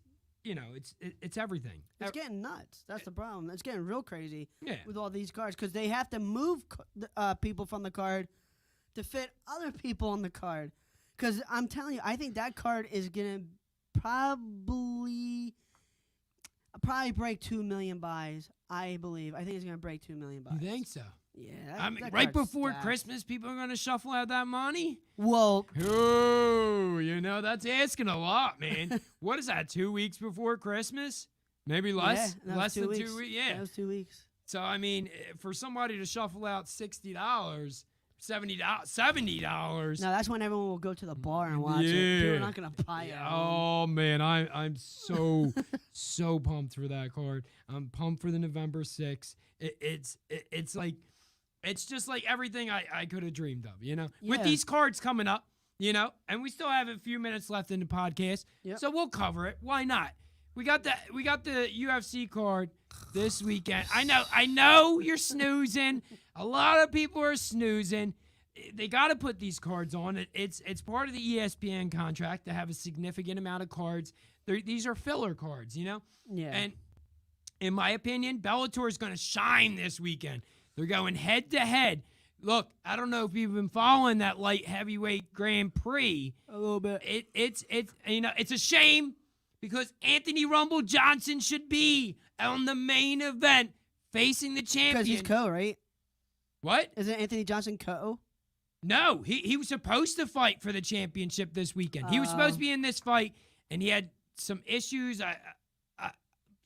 everything. It's getting nuts. That's the problem. It's getting real crazy with all these cards because they have to move people from the card to fit other people on the card. Because I'm telling you, I think that card is gonna probably break 2 million buys. I believe. I think it's gonna break 2 million buys. You think so? Yeah. I mean, right before Christmas, people are gonna shuffle out that money. Well, oh, that's asking a lot, man. What is that? 2 weeks before Christmas? Maybe less. Less than 2 weeks. Yeah. That was 2 weeks. So I mean, for somebody to shuffle out $60. $70. No, that's when everyone will go to the bar and watch it. People are not gonna buy it. Oh man, I'm so so pumped for that card. I'm pumped for the November 6th. It's like it's just like everything I could have dreamed of. With these cards coming up, and we still have a few minutes left in the podcast, Yep. so we'll cover it. Why not? We got the UFC card this weekend. I know you're snoozing. A lot of people are snoozing. They got to put these cards on. It's part of the ESPN contract to have a significant amount of cards. These are filler cards, Yeah. And in my opinion, Bellator is going to shine this weekend. They're going head to head. Look, I don't know if you've been following that light heavyweight Grand Prix. A little bit. It's a shame because Anthony Rumble Johnson should be on the main event facing the champion. Because he's co, right? What? Isn't Anthony Johnson co? No, he was supposed to fight for the championship this weekend. He was supposed to be in this fight, and he had some issues.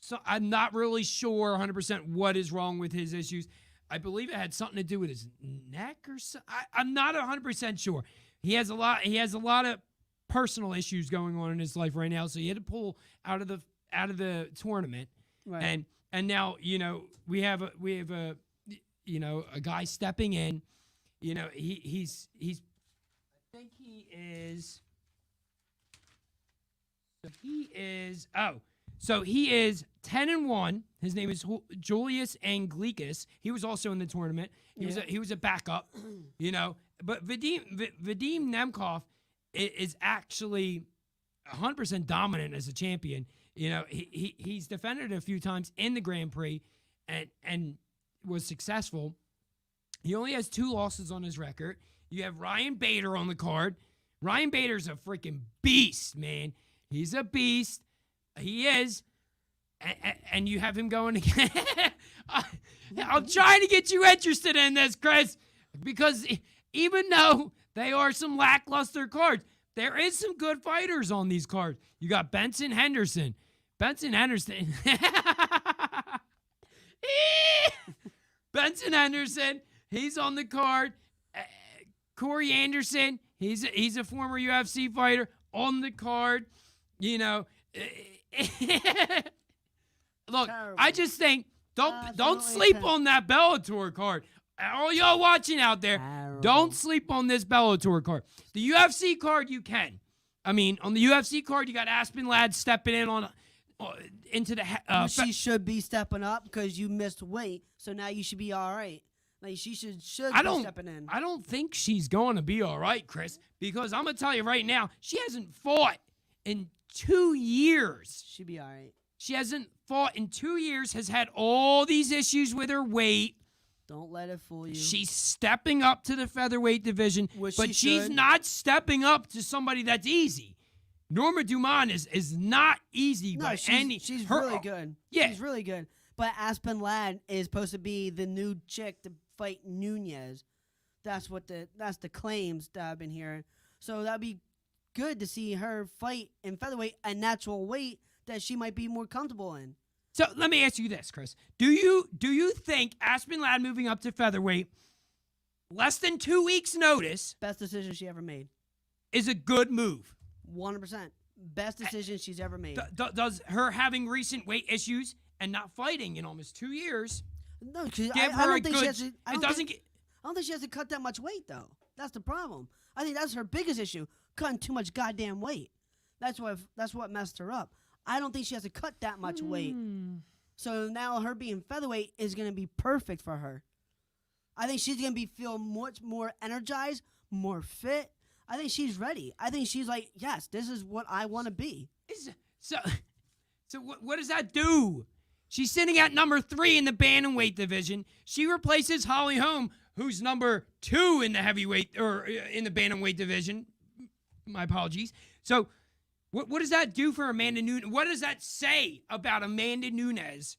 So I'm not really sure 100% what is wrong with his issues. I believe it had something to do with his neck or something. I'm not 100% sure. He has a lot of personal issues going on in his life right now, so he had to pull out of the tournament. Right. And now, we have a guy stepping in. He's I think he is. So he is 10-1. His name is Julius Anglicus. He was also in the tournament. He was a backup, But Vadim Nemkov is actually 100% dominant as a champion. He's defended a few times in the Grand Prix and was successful. He only has 2 losses on his record. You have Ryan Bader on the card. Ryan Bader's a freaking beast, man. He's a beast. He is. And you have him going again. I'm trying to get you interested in this, Chris, because even though they are some lackluster cards, there is some good fighters on these cards. You got Benson Henderson. Benson Henderson, he's on the card. Corey Anderson, he's a former UFC fighter on the card. Look, Terrible. I just think don't Absolutely sleep terrible. on that Bellator card. All y'all watching out there, Terrible. don't sleep on this Bellator card. The UFC card you can. I mean, on the UFC card, you got Aspen Ladd stepping in into the. She should be stepping up because you missed weight, so now you should be all right. Like she should be stepping in. I don't think she's going to be all right, Chris, because I'm gonna tell you right now, she hasn't fought in 2 years. She'd be all right. She hasn't fought in 2 years. Has had all these issues with her weight. Don't let it fool you. She's stepping up to the featherweight division, Which but she she's should. not stepping up to somebody that's easy. Norma Dumont is not easy No, by any. she's her- really good. Yeah. She's really good. But Aspen Ladd is supposed to be the new chick to fight Nunez. That's the claims that I've been hearing. So that'd be good to see her fight in featherweight, a natural weight that she might be more comfortable in. So let me ask you this, Chris: Do you think Aspen Ladd moving up to featherweight, less than 2 weeks' notice, Best decision she ever made. is a good move? 100%. Best decision she's ever made. Does her having recent weight issues and not fighting in almost 2 years No, 'cause give I her a don't think good? she has to. I don't think she has to cut that much weight though. That's the problem. I think that's her biggest issue: cutting too much goddamn weight. That's what messed her up. I don't think she has to cut that much weight. So now her being featherweight is going to be perfect for her. I think she's going to feel much more energized, more fit. I think she's ready. I think she's like, yes, this is what I want to be. So what does that do? She's sitting at number 3 in the bantamweight division. She replaces Holly Holm, who's number 2 in the heavyweight or in the bantamweight division. My apologies. So what does that do for Amanda Nunes? What does that say about Amanda Nunes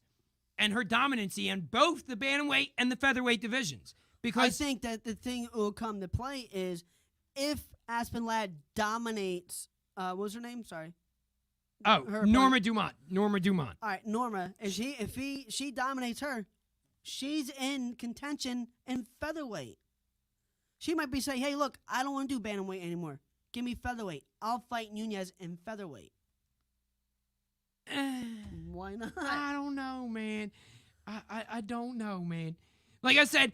and her dominancy in both the bantamweight and the featherweight divisions? Because I think that the thing will come to play is if Aspen Ladd dominates, what was her name? Sorry. Her Norma opponent. Dumont. All right, Norma. If she dominates her, she's in contention in featherweight. She might be saying, "Hey, look, I don't want to do bantamweight anymore. Give me featherweight. I'll fight Nunez in featherweight." Why not? I don't know, man. I don't know, man. Like I said,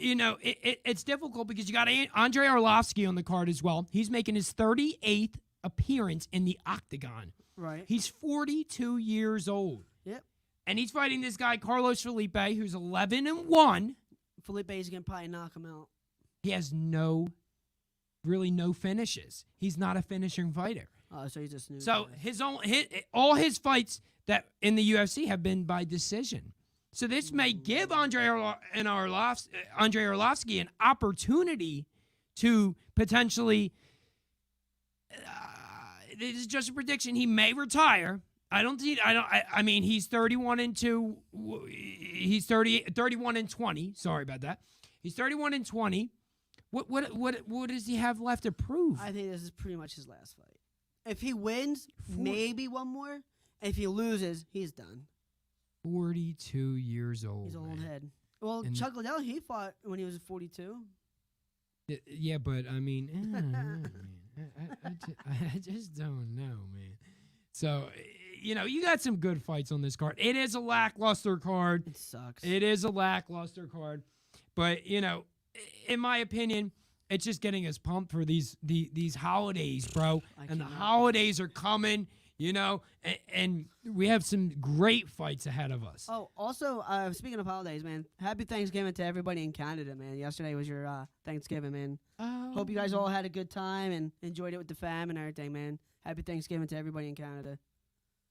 it's difficult because you got Andre Arlovsky on the card as well. He's making his 38th appearance in the octagon. Right. He's 42 years old. Yep. And he's fighting this guy, Carlos Felipe, who's 11-1. Felipe's going to probably knock him out. He has really no finishes. He's not a finishing fighter. Oh, so he's a snooze. So guy. all his fights that in the UFC have been by decision. So this may give Andre Arlovsky an opportunity to potentially. This is just a prediction. He may retire. I mean, he's 31-2. He's 31-20. Sorry about that. He's 31-20. What does he have left to prove? I think this is pretty much his last fight. If he wins, maybe one more. If he loses, he's done. 42 years old. He's an old man. head. Well, Chuck Liddell, he fought when he was 42. Yeah, but I mean, I just don't know, man. So, you got some good fights on this card. It is a lackluster card. It sucks. It is a lackluster card. But, in my opinion, it's just getting us pumped for these holidays, bro. And the holidays are coming, and we have some great fights ahead of us. Oh, also, speaking of holidays, man, happy Thanksgiving to everybody in Canada, man. Yesterday was your Thanksgiving, man. Oh. Hope you guys all had a good time and enjoyed it with the fam and everything, man. Happy Thanksgiving to everybody in Canada.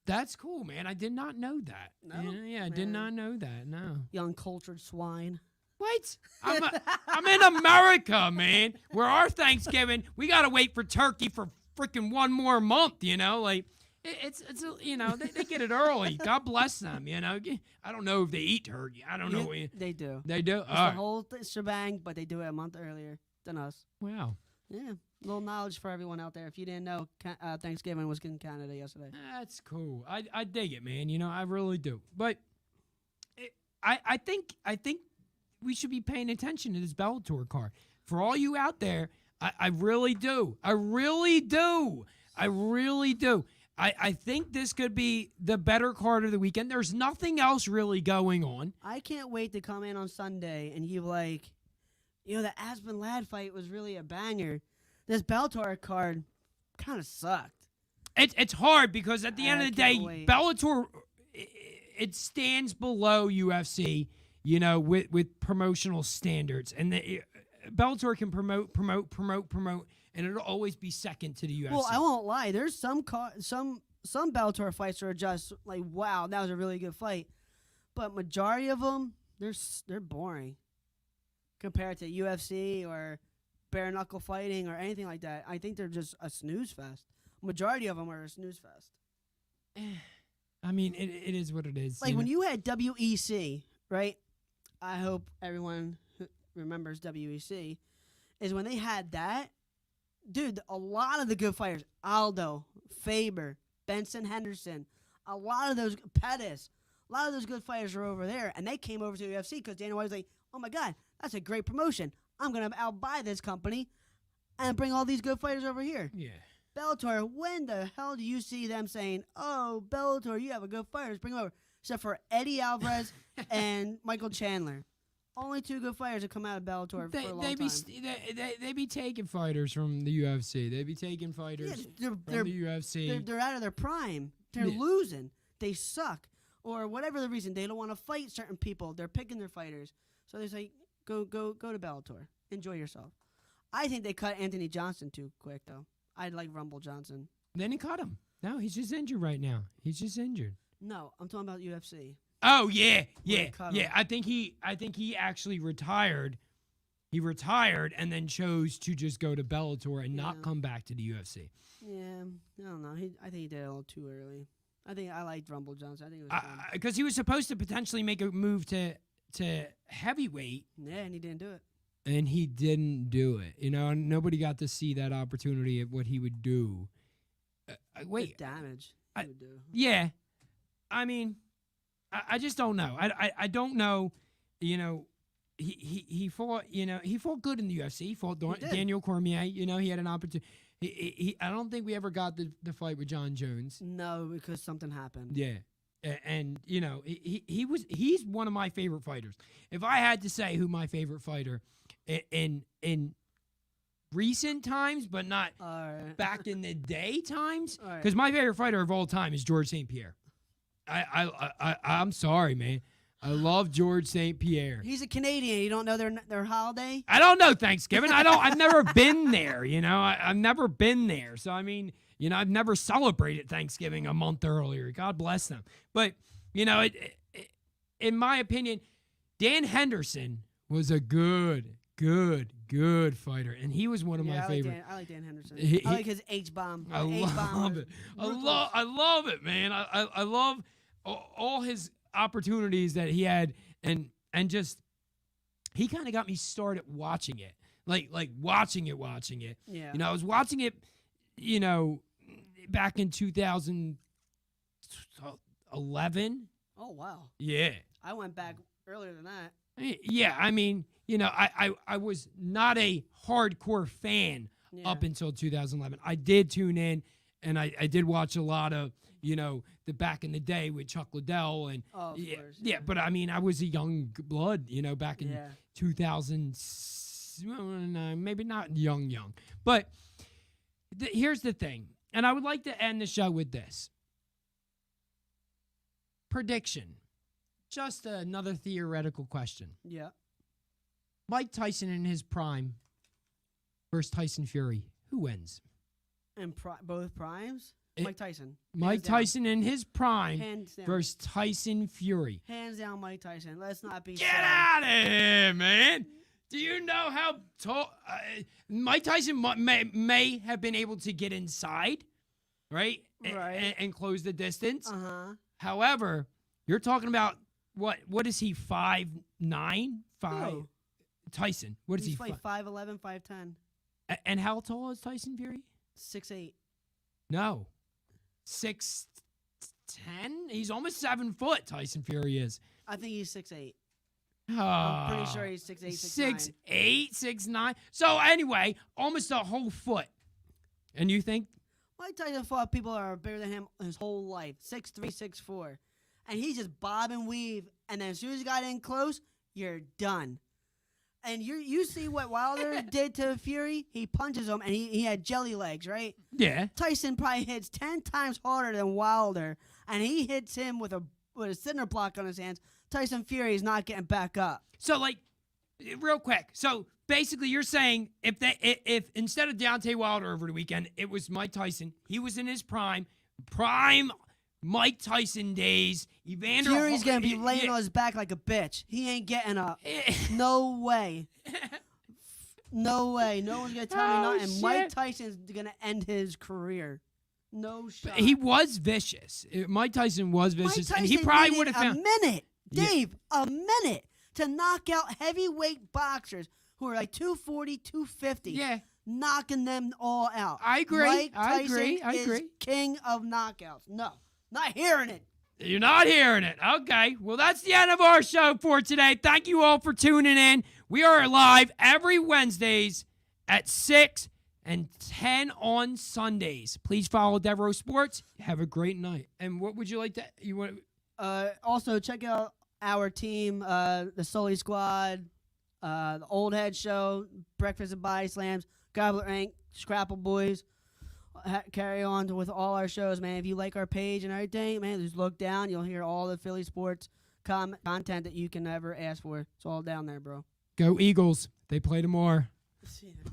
That's cool, man. I did not know that. No? I did not know that, no. You uncultured swine. What? I'm in America, man. Where our Thanksgiving, we got to wait for turkey for freaking one more month, Like, they get it early. God bless them, I don't know if they eat turkey. I don't know. They do. They do? It's the whole shebang, but they do it a month earlier than us. Wow. Yeah. Little knowledge for everyone out there. If you didn't know, Thanksgiving was in Canada yesterday. That's cool. I dig it, man. I really do. But I think we should be paying attention to this Bellator card. For all you out there, I really do. I really do. I really do. I think this could be the better card of the weekend. There's nothing else really going on. I can't wait to come in on Sunday and you like, the Aspen Ladd fight was really a banger. This Bellator card kind of sucked. It's hard because at the end of the day, wait. Bellator, it stands below UFC, with promotional standards. And Bellator can promote, and it'll always be second to the UFC. Well, I won't lie. There's some Bellator fights that are just like, wow, that was a really good fight. But majority of them, they're boring compared to UFC or bare knuckle fighting or anything like that. I think they're just a snooze fest. Majority of them are a snooze fest. I mean, it is what it is. Like when you had WEC, right? I hope everyone remembers WEC, is when they had that. Dude, a lot of the good fighters, Aldo, Faber, Benson Henderson, a lot of those, Pettis, a lot of those good fighters are over there, and they came over to the UFC because Dana White was like, oh my God, that's a great promotion. I'm going to outbuy this company and bring all these good fighters over here. Yeah. Bellator, when the hell do you see them saying, oh, Bellator, you have a good fighters, bring them over? Except for Eddie Alvarez and Michael Chandler. Only two good fighters have come out of Bellator for a long time. They be taking fighters from the UFC. They be taking fighters from the UFC. They're out of their prime. They're losing. They suck. Or whatever the reason. They don't want to fight certain people. They're picking their fighters. So they say, go to Bellator. Enjoy yourself. I think they cut Anthony Johnson too quick, though. I'd like Rumble Johnson. Then he cut him. No, he's just injured right now. He's just injured. No, I'm talking about UFC. Oh yeah. I think he actually retired. He retired and then chose to just go to Bellator and not come back to the UFC. Yeah, I don't know. I think he did it a little too early. I liked Rumble Johnson. I think it was fun. Because he was supposed to potentially make a move to heavyweight. Yeah, and he didn't do it. And he didn't do it. And nobody got to see that opportunity of what he would do. The damage he would do. Yeah. I mean, I just don't know. I don't know. He fought. He fought good in the UFC. He fought Daniel Cormier. He had an opportunity. I don't think we ever got the fight with John Jones. No, because something happened. Yeah, And you know, he's one of my favorite fighters. If I had to say who my favorite fighter in recent times, but not All right. back in the day times, All right. because my favorite fighter of all time is George St. Pierre. I'm sorry, man. I love George St. Pierre. He's a Canadian. You don't know their holiday? I don't know Thanksgiving. I've never been there. You know, I've never been there. So I mean, you know, I've never celebrated Thanksgiving a month earlier. God bless them. But you know, in my opinion, Dan Henderson was a good fighter, and he was one of my favorite. I like Dan Henderson. He- I like his H-bomb. I love it. I love it, man. I love all his opportunities that he had, and just he kind of got me started watching it, like watching it. Yeah. You know, I was watching it, you know, back in 2011. Oh, wow. Yeah. I went back earlier than that. Yeah, I mean, you know, I was not a hardcore fan Yeah. up until 2011. I did tune in, and I did watch a lot of, you know, the back in the day with Chuck Liddell and Oh, of yeah, course. yeah. But I mean, I was a young blood, you know, back in Yeah. 2000. No, maybe not young, but here's the thing, and I would like to end the show with this prediction. Just another theoretical question. Yeah. Mike Tyson in his prime versus Tyson Fury. Who wins? And both primes? It- Mike Tyson. Mike Hands down. Tyson in his prime Hands down. versus Tyson Fury. Hands down, Mike Tyson. Let's not be Get silly. out of here, man. Do you know how tall Mike Tyson may have been able to get inside, right? Right. And close the distance. Uh-huh. However, you're talking about what is he, 5'9"? Who? Tyson. What is He's he? like 5'11", 5'10", And how tall is Tyson Fury? 6'8". No. 6'10"? He's almost 7 foot, Tyson Fury is. I think he's 6'8". I'm I'm pretty sure he's 6'8", 6'9". 6'8", 6'9". So anyway, almost a whole foot. And you think? Mike Tyson fought people that are bigger than him his whole life. 6'3", 6'4". And he just bob and weave. And then as soon as he got in close, you're done. And you see what Wilder did to Fury? He punches him, and he had jelly legs, right? Yeah. Tyson probably hits 10 times harder than Wilder, and he hits him with a cinder block on his hands. Tyson Fury is not getting back up. So like, real quick. So basically, you're saying if instead of Deontay Wilder over the weekend, it was Mike Tyson. He was in his prime Mike Tyson days. Evander Fury's going to be yeah, laying yeah. on his back like a bitch. He ain't getting up. No way. No way. No one's going to tell me Oh, nothing. Mike shit. Tyson's going to end his career. No shot. He was vicious. Mike Tyson was Mike vicious, Tyson and he probably needed would have found. a minute, Yeah. Dave, a minute to knock out heavyweight boxers who are like 240, 250. Yeah. Knocking them all out. I agree. Mike I Tyson agree. I is agree. king of knockouts. No, not hearing it. You're not hearing it. Okay. Well, that's the end of our show for today. Thank you all for tuning in. We are live every Wednesdays at 6 and 10 on Sundays. Please follow Devereaux Sports. Have a great night. And what would you like to you want? Also, check out our team, the Sully Squad, the Old Head Show, Breakfast and Body Slams, Gobbler Inc., Scrapple Boys. Carry on with all our shows, man. If you like our page and everything, man, just look down. You'll hear all the Philly sports content that you can ever ask for. It's all down there, bro. Go Eagles. They play tomorrow. See ya.